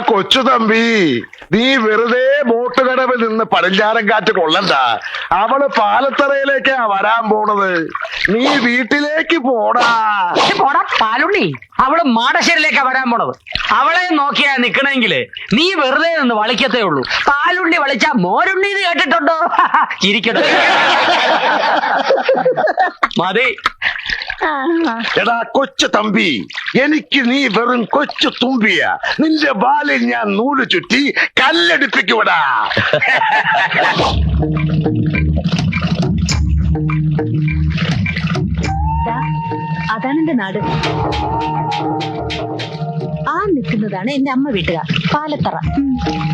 കൊച്ചു തമ്പി, നീ വെറുതെ ബോട്ട് കടവിൽ നിന്ന് പടിഞ്ഞാറൻ കാറ്റ് കൊള്ളണ്ട. അവള് പാലത്തറയിലേക്കാ വരാൻ പോണത്. നീ വീട്ടിലേക്ക് പോടാ. പോടാ പാലുണ്ണി, അവള് മാടശ്ശേരിയിലേക്കാ വരാൻ പോണത്. അവളെ നോക്കിയാ നിക്കണെങ്കില് നീ വെറുതെ നിന്ന് വളിക്കത്തേ ഉള്ളൂ. പാലുണ്ണി വളിച്ചാ മോരുണ്ണി എന്ന് കേട്ടിട്ടുണ്ടോ? ചിരിക്കട്ടെ. മതി. എടാ കൊച്ചു തമ്പി, എനിക്ക് നീ വെറും കൊച്ചു തുമ്പിയ. നിന്റെ ബാലിൽ ഞാൻ നൂല് ചുറ്റി കല്ലടിപ്പിക്കൂടാ. അതാണ് എന്റെ നാട്. ആ നിൽക്കുന്നതാണ് എന്റെ അമ്മ വീട്ടുകാർ, പാലത്തറ.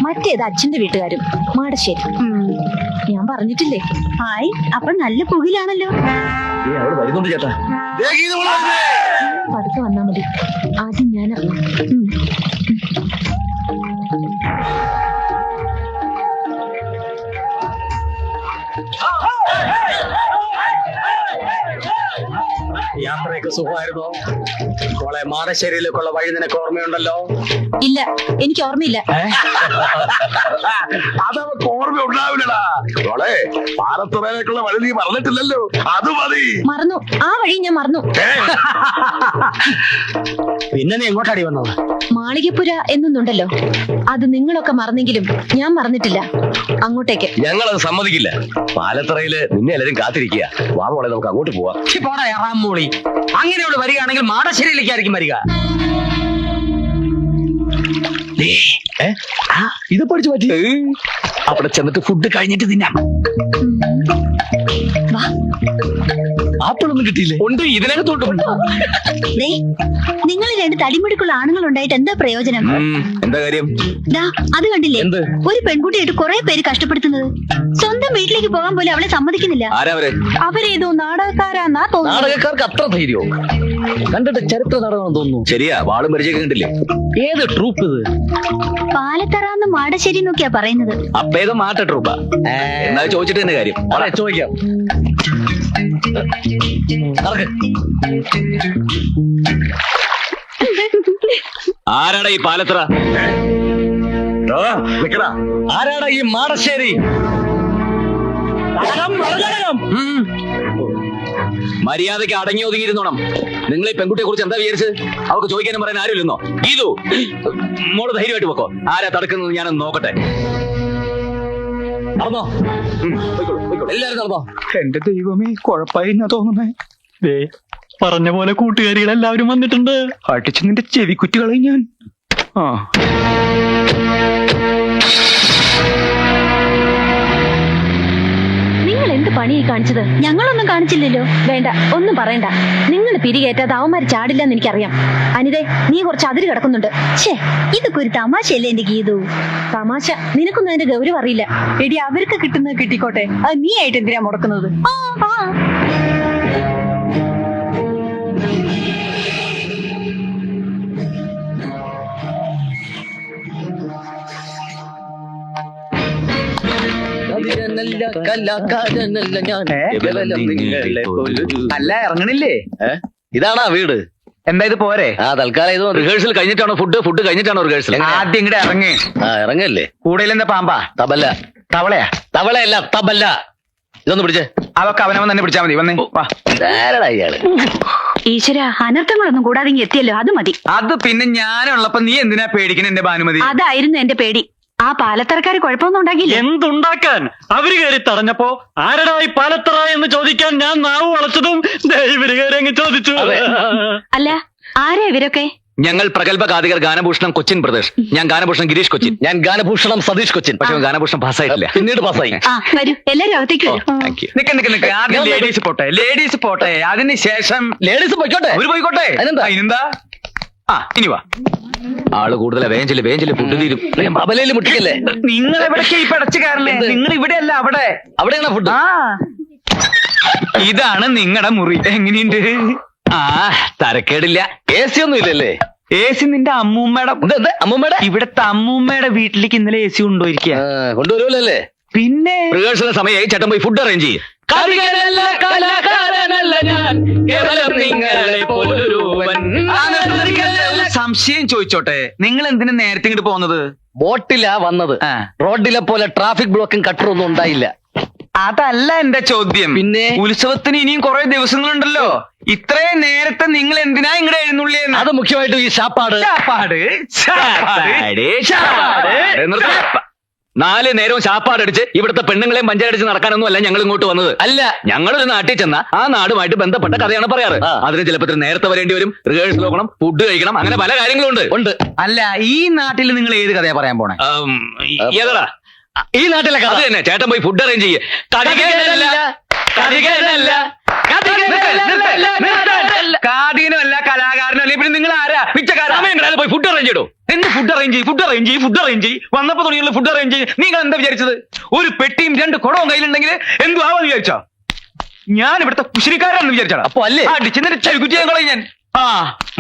മറ്റേത് അച്ഛന്റെ വീട്ടുകാരും, മാടശ്ശേരി. ഞാൻ പറഞ്ഞിട്ടില്ലേ? ഹായ്, അപ്പൊ നല്ല പുകിലാണല്ലോ. വരുന്നുണ്ട് ചേട്ടാ. പതുക്കെ വന്നാ മതി. ആദ്യം ഞാൻ യാത്രയൊക്കെ സുഖമായിരുന്നോ? മോളെ, മാടശ്ശേരിയിലേക്കുള്ള വഴി നിനക്ക് ഓർമ്മയുണ്ടല്ലോ? ഇല്ല, എനിക്ക് ഓർമ്മയില്ല. അതവർക്ക് ഓർമ്മ ഉണ്ടാവില്ലടാ. മോളെ, പാലത്തറയിലേക്കുള്ള വഴി നീ മറന്നിട്ടില്ലല്ലോ, അത് മതി. മറന്നു, ആ വഴി ഞാൻ മറന്നു. പിന്നെ നീ എങ്ങോട്ടാടി വന്നത്? മാളികപ്പുര എന്നൊന്നുണ്ടല്ലോ, അത് നിങ്ങളൊക്കെ മറന്നെങ്കിലും ഞാൻ മറന്നിട്ടില്ല. അങ്ങോട്ടേക്ക്. ഞങ്ങളത് സമ്മതിക്കില്ല. പാലത്തറയില് നിന്നെ എല്ലാരും കാത്തിരിക്കുക. വാ മോളെ, നമുക്ക് അങ്ങോട്ട് പോവാം. പോടാ എറാം മൂളി. അങ്ങനെയോട് വരികയാണെങ്കിൽ മാടശ്ശേരിയിലേക്കായിരിക്കും വരിക. ഇത് പഠിച്ചു പറ്റി. അവിടെ ചെന്നിട്ട് ഫുഡ് കഴിഞ്ഞിട്ട് തിന്നാം. ആപ്പിളൊന്നും കിട്ടിയില്ലേ? ഉണ്ട്, ഇതിനകത്തോട്ട്. നിങ്ങൾ രണ്ട് തടിമുടിക്കുള്ള ആണുങ്ങൾ ഉണ്ടായിട്ട് എന്താ പ്രയോജനം? എന്താ കാര്യം? അത് കണ്ടില്ലേ? എന്ത്? ഒരു പെൺകുട്ടിയായിട്ട് കുറെ പേര് കഷ്ടപ്പെടുത്തുന്നത്. സ്വന്തം വീട്ടിലേക്ക് പോകാൻ പോലും അവളെ സമ്മതിക്കുന്നില്ല. ആരാവരെ? അവരേതോ നാടകക്കാരാന്നാ തോന്നുന്നു. നാടകക്കാർക്ക് അത്ര ധൈര്യമോ? കണ്ടിട്ട് ചരിത്ര നാടകമാണെന്ന് തോന്നുന്നു. ശരിയാ, വാളും പരിചയം കണ്ടില്ലേ? ഏത് ട്രൂപ്പ് ഇത്? പാലത്തറാന്ന് മാടശ്ശേരി നോക്കിയാ പറയുന്നത്. അപ്പേത് മാറ്റ ട്രൂപ്പാ? എന്നാ ചോദിച്ചിട്ട് തന്നെ കാര്യം. ചോദിക്കാം. ആരാടാ ഈ പാലത്തറ? ആരാടാ ഈ മാടശ്ശേരി? മര്യാദയ്ക്ക് അടങ്ങി ഒതുങ്ങിയിരുന്നോണം. നിങ്ങൾ ഈ പെൺകുട്ടിയെ കുറിച്ച് എന്താ വിചാരിച്ചത്? അവർക്ക് ചോദിക്കാനും പറയാൻ ആരുമില്ലെന്നോ? ഇതു മോള് ധൈര്യമായിട്ട് വെക്കോ. ആരാ തടുക്കുന്നത് ഞാനൊന്ന് നോക്കട്ടെ. നടന്നോ, എല്ലാരും നടന്നോ. എന്റെ ദൈവമേ, കുഴപ്പമായി തോന്നുന്നേ. പറഞ്ഞ പോലെ കൂട്ടുകാരികളെല്ലാവരും വന്നിട്ടുണ്ട്. അടിച്ച് നിന്റെ ചെവിക്കുറ്റികളെ ഞാൻ. നിങ്ങൾ എന്ത് പണിയായി കാണിച്ചത്? ഞങ്ങളൊന്നും കാണിച്ചില്ലല്ലോ. വേണ്ട, ഒന്നും പറയണ്ട. നിങ്ങൾ പിരികേറ്റാതെ അവന്മാര് ചാടില്ലെന്ന് എനിക്കറിയാം. അനിതേ, നീ കുറച്ച് അതിര് കിടക്കുന്നുണ്ട്. ഛേ, ഇതൊക്കെ ഒരു തമാശയല്ലേ എന്റെ ഗീതു? തമാശ നിനക്കൊന്നും അതിന്റെ ഗൗരവം അറിയില്ല. എടി, അവർക്ക് കിട്ടുന്നത് കിട്ടിക്കോട്ടെ. അത് നീ ആയിട്ട് എന്തിനാ മുടക്കുന്നത്? അല്ല, ഇറങ്ങണില്ലേ? ഇതാണാ വീട്? എന്താ ഇത് പോരെ? തൽക്കാലം ഇത് റിഹേഴ്സൽ കഴിഞ്ഞിട്ടാണോ ഫുഡ് കഴിഞ്ഞിട്ടാണോ റിഹേഴ്സൽ? ആദ്യം ഇങ്ങടെ ഇറങ്ങി. ഇറങ്ങല്ലേ? കൂടുതൽ എന്താ പാമ്പാ? തബല്ല. തവളയാ? തവളയല്ല, തബല്ല. ഇതൊന്ന് പിടിച്ചേ. അവക്ക് അവനവൻ തന്നെ പിടിച്ചാ മതി. വന്നേ. ഇയാള് ഈശ്വര, അനർത്ഥങ്ങളൊന്നും കൂടാതെ ഇങ്ങ് എത്തിയല്ലോ, അത് മതി. അത് പിന്നെ ഞാനുള്ളപ്പോ നീ എന്തിനാ പേടിക്കണ എന്റെ ഭാനുമതി? അതായിരുന്നു എന്റെ പേടി. ആ പാലത്തറക്കാര് കുഴപ്പമൊന്നും ഉണ്ടാക്കിയില്ല. എന്തുണ്ടാക്കാൻ? അവര് കയറി തടഞ്ഞപ്പോ ആരടാ ഈ പാലത്തറ എന്ന് ചോദിക്കാൻ ഞാൻ നാവ് വളച്ചതും ഇവര് കയറി അങ്ങ് ചോദിച്ചു. അല്ല, ആരാ ഇവരൊക്കെ? ഞങ്ങൾ പ്രഗത്ഭ ഗാതികർ ഗാനഭൂഷണം കൊച്ചിൻ പ്രദേശ്. ഞാൻ ഗാനഭൂഷണം ഗിരീഷ് കൊച്ചിൻ. ഞാൻ ഗാനഭൂഷണം സതീഷ് കൊച്ചിൻ. പക്ഷെ ഗാനഭൂഷണം പാസ്സായിട്ടില്ല, പിന്നീട് പാസ്സായി. വരൂ, എല്ലാരും അകത്തേക്ക് വരൂ. Thank you. നിക്ക്. ആദ്യം ലേഡീസ് പോട്ടെ. അതിന് ശേഷം ലേഡീസ് പോയിക്കോട്ടെ. അവര് പോയിക്കോട്ടെ. അതിനെന്താ? ഇനി വാ. ആള് കൂടുതലാ. വേഞ്ചില് ഫുഡ് തീരും. അബലയില് മുട്ടിക്കല്ലേ? നിങ്ങൾ എവിടേക്കാ ഈ പടച്ചു കയറല്ലേ? നിങ്ങൾ ഇവിടെയല്ല, അവിടെ. അവിടെയാണ് ഫുഡ്. ഇതാണ് നിങ്ങളുടെ മുറി. എങ്ങനെയുണ്ട്? തരക്കേടില്ല. AC ഒന്നും ഇല്ലല്ലേ? AC നിന്റെ അമ്മൂമ്മയുടെ. അമ്മൂമ്മയുടെ? ഇവിടത്തെ അമ്മൂമ്മയുടെ വീട്ടിലേക്ക് ഇന്നലെ AC കൊണ്ടുപോയിരിക്കുക. കൊണ്ടുവരുമല്ലേ? പിന്നെ റിഹേഴ്സലിന് സമയമായി. ചേട്ടൻ പോയി ഫുഡ് അറേഞ്ച് ചെയ്യും. കവികനല്ല കലാകാരനല്ല ഞാൻ കേവലം നിങ്ങളെ പോലൊരുവൻ. സംശയം ചോദിച്ചോട്ടെ, നിങ്ങൾ എന്തിനാ നേരത്തെ ഇങ്ങോട്ട് പോകുന്നത്? ബോട്ടിലാ വന്നത്. റോഡിലെ പോലെ ട്രാഫിക് ബ്ലോക്കും കട്ടറൊന്നും ഉണ്ടായില്ല. അതല്ല എന്റെ ചോദ്യം. പിന്നെ? ഉത്സവത്തിന് ഇനിയും കുറെ ദിവസങ്ങളുണ്ടല്ലോ. ഇത്രയും നേരത്തെ നിങ്ങൾ എന്തിനാ ഇങ്ങടെ എഴുന്നള്ളിയെന്ന്? അത് മുഖ്യമായിട്ടും ഈ ശാപ്പാട്. നിർത്ത്. 4 നേരവും ശാപ്പാടടിച്ച് ഇവിടുത്തെ പെണ്ണുങ്ങളെയും പഞ്ചായടിച്ച് നടക്കാനൊന്നും അല്ല ഞങ്ങൾ ഇങ്ങോട്ട് വന്നത്. അല്ല, ഞങ്ങളൊരു നാട്ടിൽ ചെന്ന ആ നാടുമായിട്ട് ബന്ധപ്പെട്ട കഥയാണ് പറയാറ്. അതിന് ചിലപ്പോൾ നേരത്തെ വരേണ്ടി വരും, റിഹേഴ്സൽ നോക്കണം, ഫുഡ് കഴിക്കണം, അങ്ങനെ പല കാര്യങ്ങളും ഉണ്ട്. അല്ല, ഈ നാട്ടിൽ നിങ്ങൾ ഏത് കഥയാ പറയാൻ പോണേ? ഏതാ ഈ നാട്ടിലെ കഥ അത് തന്നെ. ചേട്ടൻ പോയി ഫുഡ് അറേഞ്ച് ചെയ്യേ. കാതീനല്ല, കലാകാരനല്ല, പിന്നെ നിങ്ങൾ ആരാ? പിച്ചക്കാരൻ പോയി ഫുഡ് അറേഞ്ച് ചെയ്തോ. എന്ത് ഫുഡ് അറേഞ്ച് ചെയ്യും? വന്നപ്പോ തുടങ്ങിയുള്ള ഫുഡ് അറേഞ്ച് ചെയ്യും. നിങ്ങൾ എന്താ വിചാരിച്ചത്? ഒരു പെട്ടിയും 2 കുടവും കയ്യിലുണ്ടെങ്കിൽ എന്തു ആവാന്ന് വിചാരിച്ചോ? ഞാൻ ഇവിടുത്തെ കുശിരിക്കാരാണെന്ന് വിചാരിച്ചാണ്. അപ്പൊ അല്ലേ അടിച്ചെന്നിട്ട് ചവിക്കുറ്റിയാൻ കളയും ഞാൻ.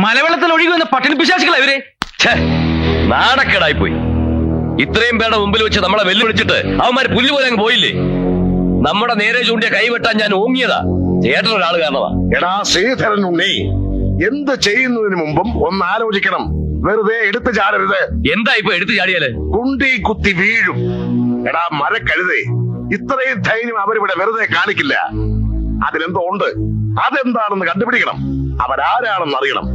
മലവെള്ളത്തിൽ ഒഴുകി വന്ന പട്ടിണി പിശാചികളാ ഇവരെ. നാണക്കേടായി പോയി. ഇത്രയും പേരുടെ മുമ്പിൽ വെച്ച് നമ്മളെ വെല്ലുവിളിച്ചിട്ട് അവന്മാര് പുല്ലുപോലെ അങ്ങ് പോയില്ലേ. നമ്മുടെ നേരെ ചൂണ്ടിയ കൈവെട്ടാൻ ഞാൻ ഓങ്ങിയതാ ചേട്ടൻ ഒരാൾ കാരണമാ. എടാ ശ്രീധരൻ ഉണ്ണി, എന്ത് ചെയ്യുന്നതിന് മുമ്പും ഒന്ന് ആലോചിക്കണം. വെറുതെ എടുത്തു ചാടരുത്. എന്താ ഇപ്പൊ എടുത്തു ചാടിയാല്? കുണ്ടി കുത്തി വീഴും. എടാ മരക്കഴുതേ, ഇത്രയും ധൈര്യം അവരിവിടെ വെറുതെ കാണിക്കില്ല. അതിലെന്തോ ഉണ്ട്. അതെന്താണെന്ന് കണ്ടുപിടിക്കണം. അവരാരാണെന്ന് അറിയണം.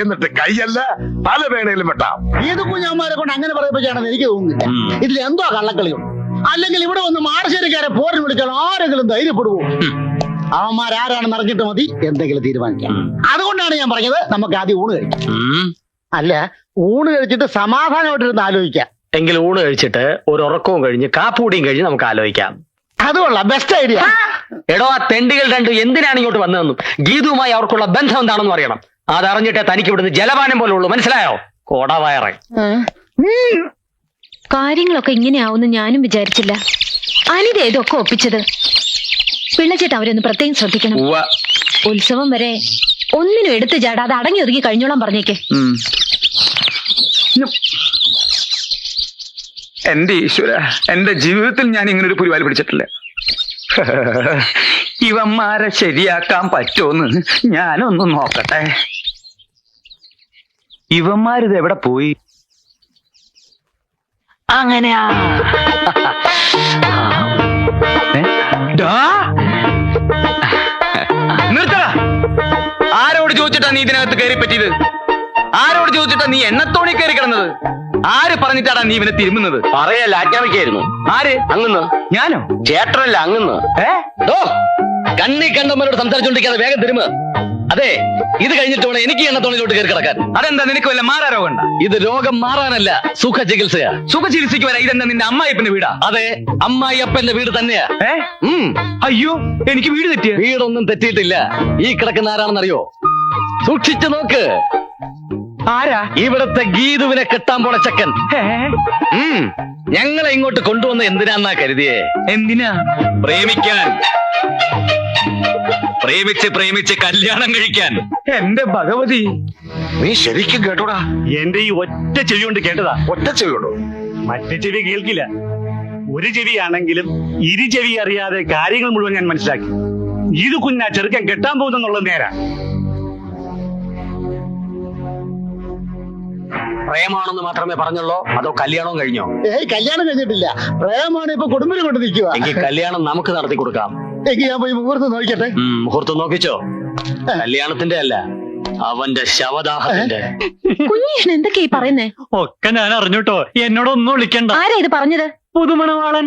എന്നിട്ട് കൈയല്ല പല വേണയിലും വെട്ടാം. ഏത് കുഞ്ഞാന്മാരെ കൊണ്ട് അങ്ങനെ പറയിപ്പിച്ചാണെന്ന് എനിക്ക് തോന്നുന്നില്ല. ഇതിൽ എന്തോ കള്ളക്കളിയുണ്ട്. അല്ലെങ്കിൽ ഇവിടെ വന്ന് മാടശ്ശേരിക്കാരെ പോരിന് വിളിച്ചാൽ ആരെങ്കിലും ധൈര്യപ്പെടുവോ? അവന്മാരാരാണെന്ന് അറിഞ്ഞിട്ട് മതി എന്തെങ്കിലും തീരുമാനിക്കാം. അതുകൊണ്ടാണ് ഞാൻ പറഞ്ഞത് നമുക്ക് ആദ്യം ഊണ് കഴിക്കാം. അല്ല, ഊണ് കഴിച്ചിട്ട് സമാധാനമായിട്ടിരുന്ന് ആലോചിക്കാം. എങ്കിൽ ഊണ് കഴിച്ചിട്ട് ഒരു ഉറക്കവും കഴിഞ്ഞ് കാപ്പൂടിയും കഴിഞ്ഞ് നമുക്ക് ആലോചിക്കാം. അതുകൊള്ള ബെസ്റ്റ് ഐഡിയ. എടോ, ആ തെണ്ടികൾ രണ്ടും എന്തിനാണ് ഇങ്ങോട്ട് വന്നതെന്നും ഗീതുവുമായി അവർക്കുള്ള ബന്ധം എന്താണെന്ന് അറിയണം. അതറിഞ്ഞിട്ടേ തനിക്ക് ഇവിടുന്ന് ജലപാനം പോലെ ഉള്ളൂ. മനസ്സിലായോ? കോടവയറ. കാര്യങ്ങളൊക്കെ ഇങ്ങനെയാവുമെന്ന് ഞാനും വിചാരിച്ചില്ല. അനിത ഇതൊക്കെ ഒപ്പിച്ചത്. പിള്ളച്ചേട്ട അവരൊന്ന് പ്രത്യേകം ശ്രദ്ധിക്കണം. ഉത്സവം വരെ ഒന്നിനും എടുത്തു ചാടാതെ അടങ്ങി ഒതുങ്ങി കഴിഞ്ഞോളാൻ പറഞ്ഞേക്ക്. എന്റെ ഈശ്വര, എന്റെ ജീവിതത്തിൽ ഞാൻ ഇങ്ങനെ ഒരു പുരിവാലി പിടിച്ചിട്ടില്ല. ഇവന്മാരെ ശരിയാക്കാൻ പറ്റുമെന്ന് ഞാനൊന്ന് നോക്കട്ടെ. ഇവന്മാരിത് എവിടെ പോയി? അങ്ങനെയാ. നിർത്തടാ. ആരോട് ചോദിച്ചിട്ടാ നീ ഇതിനകത്ത് കയറി പറ്റിയത്? ആരോട് ചോദിച്ചിട്ടാ നീ എണ്ണത്തോണി കയറി കിടന്നത്? ആര് പറഞ്ഞിട്ടാടാ നീ ഇവനെ തിരുമുന്നത്? പറയല്ല, ആജ്ഞാപിക്കായിരുന്നു. ആര്? അങ്ങന്ന്. ഞാനോ? ചേട്ടനല്ല, അങ്ങന്ന്. കണ്ണി കണ്ടവരോട് സംസാരിച്ചോണ്ടിരിക്കാതെ വേഗം തിരുമ. അതെ, ഇത് കഴിഞ്ഞിട്ട് വേണം എനിക്ക് എണ്ണത്തോണിലോട്ട് കയറി കിടക്കാൻ. അതെന്താ, നിനക്ക് വല്ല മാറാ രോഗം ഉണ്ടാ? ഇത് രോഗം മാറാനല്ല, സുഖ ചികിത്സയാ. സുഖ ചികിത്സയ്ക്ക് വരാ. ഇതെന്താ നിന്റെ അമ്മായിപ്പന്റെ വീടാ? അതെ, അമ്മായിയപ്പന്റെ വീട് തന്നെയാ. അയ്യോ, എനിക്ക് വീട് തെറ്റിയ? വീടൊന്നും തെറ്റിയിട്ടില്ല. ഈ കിടക്കുന്ന ആരാണെന്നറിയോ? സൂക്ഷിച്ചു നോക്ക്. ആരാ? ഇവിടത്തെ ഗീതുവിനെ കെട്ടാൻ പോണ ചക്കൻ. ഞങ്ങളെ ഇങ്ങോട്ട് കൊണ്ടുവന്ന എന്തിനാന്നാ കരുതിയേ? എന്തിനാ? പ്രേമിക്കാൻ. പ്രേമിച്ച് കല്യാണം കഴിക്കാൻ. എന്റെ ഭഗവതി, നീ ശരിക്കും കേട്ടോടാ? എന്റെ ഈ ഒറ്റ ചെവി കൊണ്ട് കേട്ടതാ. ഒറ്റ ചെവിയോടോ? മറ്റേ ചെവി കേൾക്കില്ല. ഒരു ചെവിയാണെങ്കിലും ഇരു ചെവി അറിയാതെ കാര്യങ്ങൾ മുഴുവൻ ഞാൻ മനസ്സിലാക്കി. ഇത് കുഞ്ഞാ ചെറുക്കൻ കെട്ടാൻ പോകുന്നുള്ളത് നേരാ. പ്രേമാണെന്ന് മാത്രമേ പറഞ്ഞുള്ളൂ, അതോ കല്യാണവും കഴിഞ്ഞോ? കല്യാണം കഴിഞ്ഞിട്ടില്ല. പ്രേമാണ് ഇപ്പൊ കുടുംബിനെ കൊണ്ട് നിൽക്കുക. എങ്കിൽ കല്യാണം നമുക്ക് നടത്തി കൊടുക്കാം. എങ്കിൽ ഞാൻ പോയി മുഹൂർത്തം നോക്കിട്ടെ. മുഹൂർത്തം നോക്കിച്ചോ? കല്യാണത്തിന്റെ അല്ല, അവന്റെ ശവദാഹത്തിന്റെ. കുഞ്ഞീഷ്ണൻ എന്തൊക്കെയാ പറയുന്നേ? ഒക്കെ ഞാൻ അറിഞ്ഞൂട്ടോ. എന്നോടൊന്നും വിളിക്കണ്ട. ആരാ ഇത് പറഞ്ഞത്? പുതുമണവാളൻ.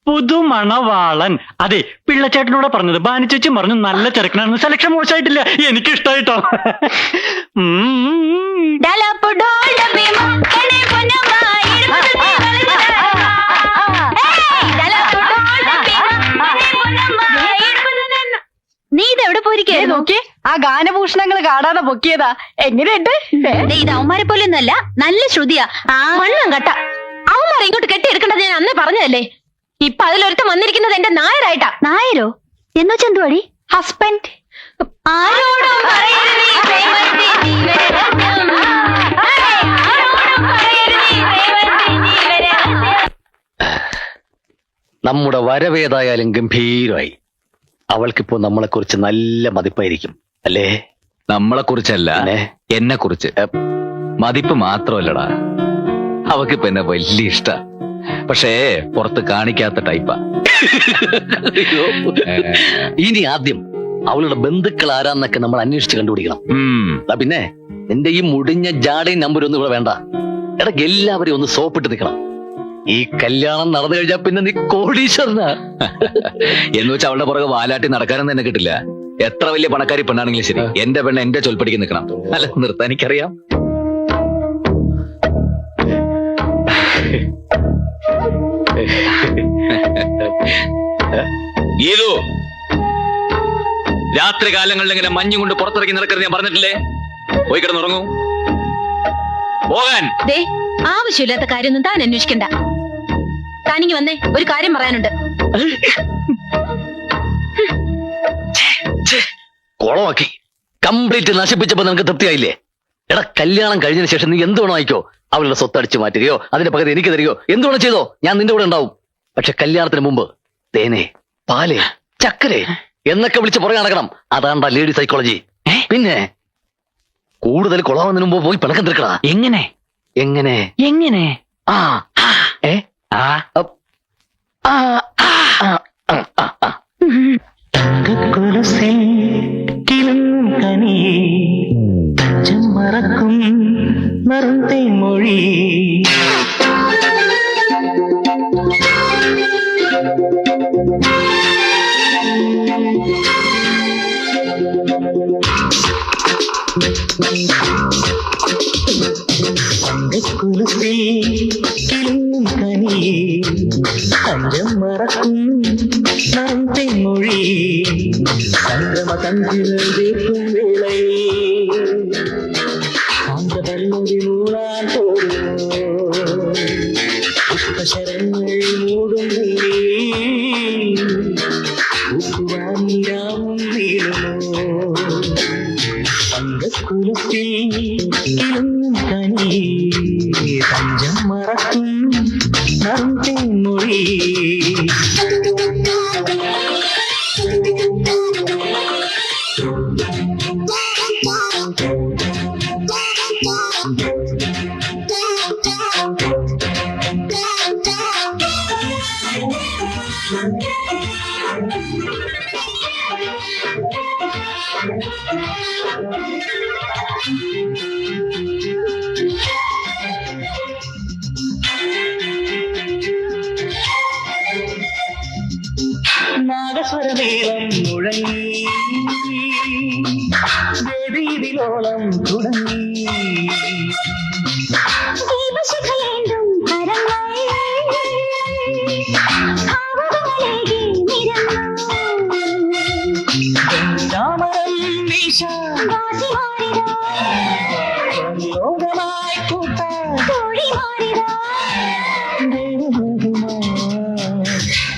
പുതുമണവാളൻ. അതെ, പിള്ളച്ചേട്ടനോട് പറഞ്ഞത്. ബാനിച്ചേച്ചി പറഞ്ഞു നല്ല ചെറുക്കനാണെന്ന്. സെലക്ഷൻ മോശമായിട്ടില്ല, എനിക്ക് ഇഷ്ടായിട്ടോ. നീ ഇതെവിടെ പോയിരിക്കുന്നു? നോക്കി, ആ ഗാനഭൂഷണങ്ങൾ കാണാതെ പൊക്കിയതാ. എങ്ങനെയുണ്ട്? ഇത് അവന്മാരെ പോലെയൊന്നല്ല, നല്ല ശ്രുതിയാ. മണ്ണും കട്ട. അവന്മാരെ ഇങ്ങോട്ട് കെട്ടിയെടുക്കേണ്ടത് ഞാൻ അന്നേ പറഞ്ഞതല്ലേ. ഇപ്പൊ അതിലൊരുത്തം വന്നിരിക്കുന്നത് എന്റെ നായരായിട്ടാ. നായരോ? എന്ന് വെച്ചാ എന്തുവാടി? ഹസ്ബൻഡ്. ആരോടും പറയരുതേ പ്രേമത്തെ ജീവരഹസ്യം. ആരോടും പറയരുതേ പ്രേമത്തെ ജീവരഹസ്യം. നമ്മുടെ വരവേതായാലും ഗംഭീരമായി. അവൾക്കിപ്പോ നമ്മളെ കുറിച്ച് നല്ല മതിപ്പായിരിക്കും അല്ലേ? നമ്മളെ കുറിച്ചല്ല, എന്നെ കുറിച്ച്. മതിപ്പ് മാത്രമല്ലടാ, അവക്കിപ്പോ എന്നെ വലിയ ഇഷ്ട. പക്ഷേ പുറത്ത് കാണിക്കാത്ത ടൈപ്പാ. ഇനി ആദ്യം അവളുടെ ബന്ധുക്കൾ ആരാന്നൊക്കെ നമ്മൾ അന്വേഷിച്ച് കണ്ടുപിടിക്കണം. പിന്നെ നിന്റെ ഈ മുടിഞ്ഞ ജാടയും നമ്പരൊന്നും ഇവിടെ വേണ്ട. ഇടയ്ക്ക് എല്ലാവരെയും ഒന്ന് സോപ്പിട്ട് നിൽക്കണം. ഈ കല്യാണം നടന്നു കഴിഞ്ഞാൽ പിന്നെ നീ കോടീശ്വരനാ. എന്ന് വെച്ചാൽ അവളുടെ പുറകെ വാലാട്ടി നടക്കാനൊന്നും എന്നെ കിട്ടില്ല. എത്ര വലിയ പണക്കാരി പെണ്ണാണെങ്കിലും ശരി, എന്റെ പെണ്ണ് എന്റെ ചൊൽപ്പടിക്ക് നിൽക്കണം. അല്ല, നിർത്താൻ എനിക്കറിയാം. ഗീതു, രാത്രി കാലങ്ങളിൽ ഇങ്ങനെ മഞ്ഞും കൊണ്ട് പുറത്തിറങ്ങി നടക്കരുത് ഞാൻ പറഞ്ഞിട്ടില്ലേ? പോയി കിടന്നുറങ്ങൂ. പോകാൻ. ദേ, ആവശ്യമില്ലാത്ത കാര്യമൊന്നും താൻ അന്വേഷിക്കണ്ട. താനിങ്ങി വന്നേ, ഒരു കാര്യം പറയാനുണ്ട്. കുളമാക്കി കംപ്ലീറ്റ് നശിപ്പിച്ചപ്പോ നിനക്ക് തൃപ്തിയായില്ലേ? എടാ, കല്യാണം കഴിഞ്ഞതിന് ശേഷം നീ എന്ത് വേണോ ആയിക്കോ. അവളുടെ സ്വത്ത് അടിച്ചു മാറ്റുകയോ അതിന്റെ പകരം എനിക്ക് തരികയോ എന്ത് വേണം ചെയ്തോ, ഞാൻ നിന്റെ കൂടെ ഉണ്ടാവും. പക്ഷെ കല്യാണത്തിന് മുമ്പ് തേനെ, പാല്, ചക്കരെ എന്നൊക്കെ വിളിച്ച് പുറകെ നടക്കണം. അതാണ്ടാ ലേഡി സൈക്കോളജി. പിന്നെ കൂടുതൽ കുളമാവുന്നതിന് മുമ്പ് പോയി പിണക്കം തീർക്കടാ. എങ്ങനെ എങ്ങനെ എങ്ങനെ? ആ ഏ ആ ആ മറക്കും മറന്തേ മൊഴി. കിളും കനിയേ അഞ്ചം മറക്കും മറന്തേ മൊഴി. സംഗമ തഞ്ചികൾ തീർക്കും വേളയേ സാന്തപല്ലവി മൂളാൻ തോന്നുന്നു. പുഷ്പശരങ്ങൾ മൂടും ഉപ്പുവാനിരാമും വീഴുന്നു. തങ്കക്കുലത്തിൽ കിളും കനി തഞ്ചം മറക്കും മറന്തേ മൊഴി. നാഗസ്വരമേളം മുഴങ്ങി ദേവീതിലോളം തുടങ്ങി. രാമരം വീശ ലോകമായി കൂട്ടാൻ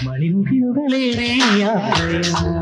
മണിമുകിലുകളേറെ യാത്രയാ.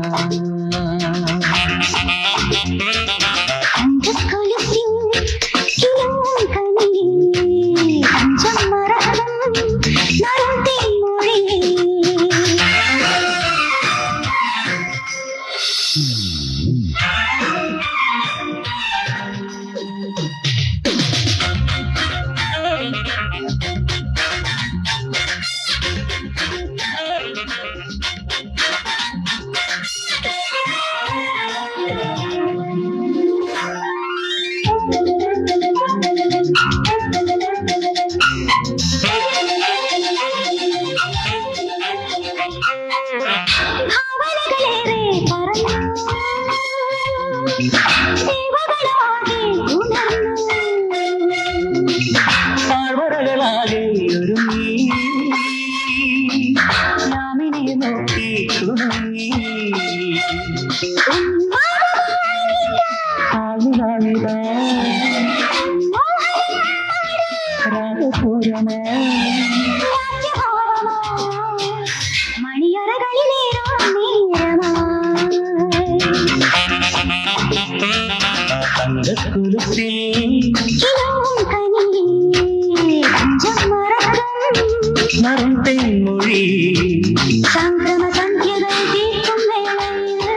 താഴ്വരകളാകെ ഒരുങ്ങി യാമിനിയെ നോക്കി തുടങ്ങി. രാഗപൂരമേ മറന്തേ മൊഴി. സംക്രമ സന്ധ്യകൾ തീർക്കും വേളയിൽ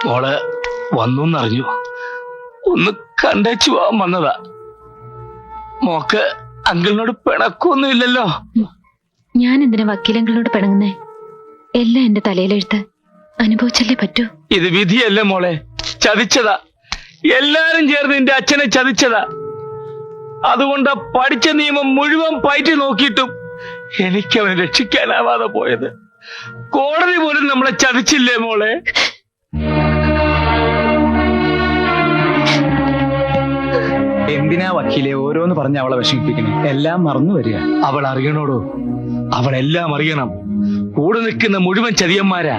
മോള് വന്നു എന്നറിഞ്ഞു, ഒന്ന് കണ്ടേച്ചു പോവാൻ വന്നതാ. മോക്ക് അങ്കിളിനോട് പിണക്കൊന്നുമില്ലല്ലോ? ഞാൻ എന്തിനാ വക്കീലങ്ങളോട് പിണങ്ങുന്നേ? എല്ലാം എന്റെ തലയിലെഴുത്ത്, അനുഭവിച്ചല്ലേ പറ്റൂ. ഇത് വിധിയല്ലേ മോളെ, ചതിച്ചതാ. എല്ലാരും ചേർന്ന് എന്റെ അച്ഛനെ ചതിച്ചതാ. അതുകൊണ്ട് പഠിച്ച നിയമം മുഴുവൻ പയറ്റി നോക്കിയിട്ടും എനിക്ക് അവനെ രക്ഷിക്കാനാവാതെ പോയത്. കോടതി പോലും നമ്മളെ ചതിച്ചില്ലേ മോളെ? എന്തിനാ വക്കീലെ ഓരോന്ന് പറഞ്ഞ് അവളെ വിഷമിപ്പിക്കണേ? എല്ലാം മറന്നു വരിക. അവൾ അറിയണോടോ, അവളെല്ലാം അറിയണം. കൂടെ നിൽക്കുന്ന മുഴുവൻ ചതിയന്മാരാ.